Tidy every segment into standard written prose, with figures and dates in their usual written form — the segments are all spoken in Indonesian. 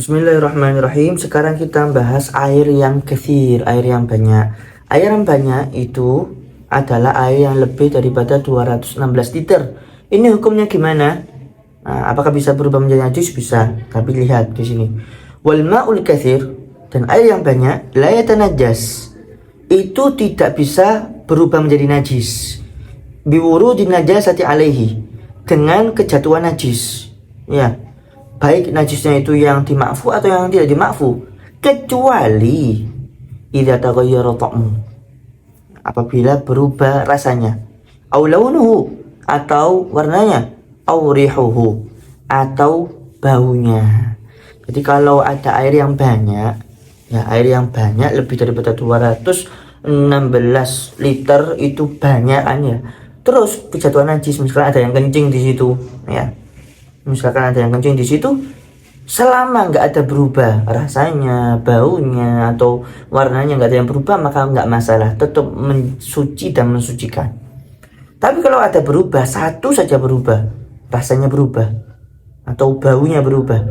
Bismillahirrahmanirrahim. Sekarang kita bahas air yang kathir, air yang banyak. Air yang banyak itu adalah air yang lebih daripada 216 liter. Ini hukumnya gimana? Nah, apakah bisa berubah menjadi najis? Bisa. Tapi lihat di sini. Wal ma'ul kathir, dan air yang banyak la yatanajjas. Itu tidak bisa berubah menjadi najis. Biwurudin najasati alaihi, dengan kejatuhan najis. Ya. Baik najisnya itu yang dimakfu atau yang tidak dimakfu, kecuali idza taghayyara ta'mu, apabila berubah rasanya, au launuhu, atau warnanya, au rihuhu, atau baunya. Jadi kalau ada air yang banyak, ya air yang banyak lebih daripada 216 liter itu banyak kan ya. Terus kejatuhan najis, misalkan ada yang kencing di situ, ya. Misalkan ada yang kencing di situ, selama nggak ada berubah rasanya, baunya, atau warnanya nggak ada yang berubah, maka nggak masalah, tetap mensuci dan mensucikan. Tapi kalau ada berubah, satu saja berubah, rasanya berubah, atau baunya berubah,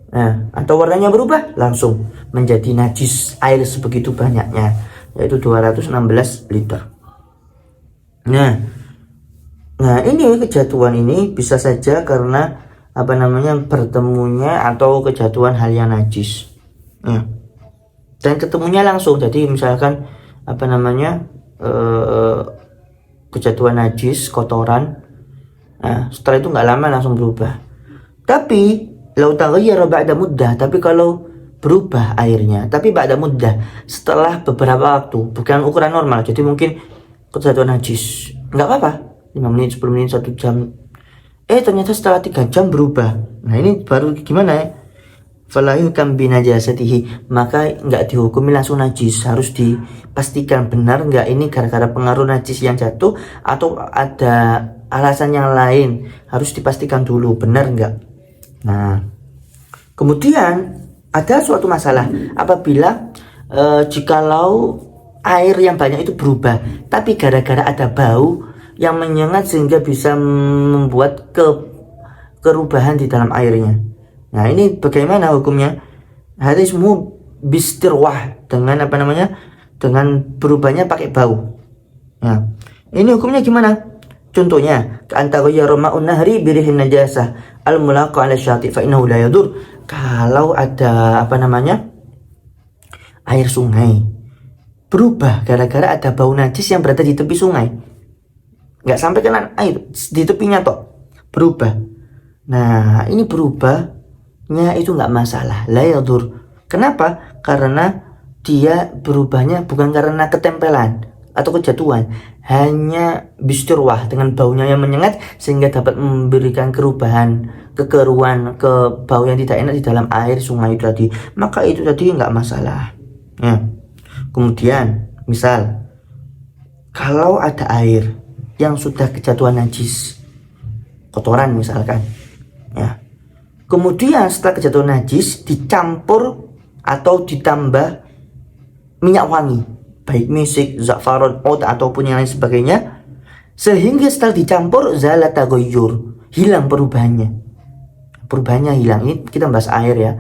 nah, atau warnanya berubah, langsung menjadi najis air sebegitu banyaknya, yaitu 216 liter. Nah, ini kejatuhan ini bisa saja karena bertemunya atau kejatuhan hal yang najis. Dan ketemunya langsung. Jadi misalkan kejatuhan najis, kotoran. Nah, setelah itu nggak lama langsung berubah. Tapi lau taghayyara ba'da muddah, tapi kalau berubah airnya, tapi ba'da muddah, setelah beberapa waktu, bukan ukuran normal. Jadi mungkin kejatuhan najis, nggak apa-apa. 5 menit, 10 menit, 1 jam. Ternyata setelah 3 jam berubah. Nah, ini baru gimana ya? Fala yukam binajasatihi, maka nggak dihukumi langsung najis. Harus dipastikan benar nggak ini gara-gara pengaruh najis yang jatuh atau ada alasan yang lain. Harus dipastikan dulu benar nggak. Nah, kemudian ada suatu masalah apabila jikalau air yang banyak itu berubah, tapi gara-gara ada bau yang menyengat sehingga bisa membuat kerubahan di dalam airnya. Nah, ini bagaimana hukumnya? Harismu bistirwah, dengan dengan berubahnya pakai bau. Nah, ini hukumnya gimana? Contohnya, ka'antaghayyara ma'un nahri birihin najasah al-mulaqa 'ala syati' fa innahu la yadur. Kalau ada air sungai berubah gara-gara ada bau najis yang berada di tepi sungai, nggak sampai kena air, di tepinya toh berubah. Nah, ini berubahnya itu nggak masalah, la yadur. Kenapa? Karena dia berubahnya bukan karena ketempelan atau kejatuhan, hanya bistirwah, dengan baunya yang menyengat sehingga dapat memberikan kekeruan, ke bau yang tidak enak di dalam air sungai itu tadi, maka itu tadi nggak masalah. Kemudian misal kalau ada air yang sudah kejatuhan najis, kotoran misalkan, ya, kemudian setelah kejatuhan najis dicampur atau ditambah minyak wangi, baik misik, za'faron, oud ataupun yang lain sebagainya, sehingga setelah dicampur zala taghayyur, hilang perubahannya hilang. Ini kita bahas air ya,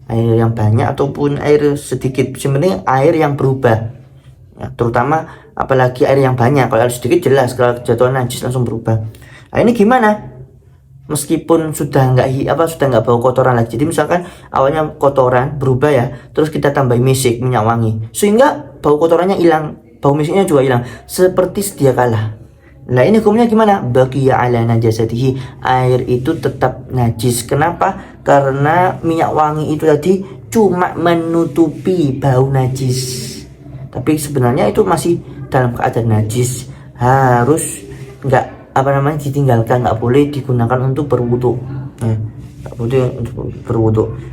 air yang banyak ataupun air sedikit, sebenarnya air yang berubah ya, terutama apalagi air yang banyak. Kalau air sedikit jelas, kalau kejatuhan najis langsung berubah. Nah, ini gimana? Meskipun sudah nggak bau kotoran lagi. Jadi misalkan awalnya kotoran berubah ya, terus kita tambah misik, minyak wangi, sehingga bau kotorannya hilang, bau misiknya juga hilang, seperti sedia kala. Nah, ini hukumnya gimana? Baqiya ala najasatihi, air itu tetap najis. Kenapa? Karena minyak wangi itu tadi cuma menutupi bau najis, tapi sebenarnya itu masih dalam keadaan najis, harus ditinggalkan, nggak boleh digunakan untuk berwudu.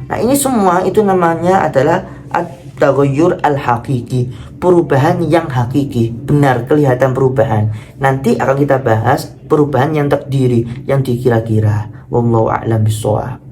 Nah, ini semua itu namanya adalah at-taghayyur al-haqiqi, perubahan yang hakiki, benar kelihatan perubahan. Nanti akan kita bahas perubahan yang takdiri, yang dikira-kira. Wallahu a'lam bishawab.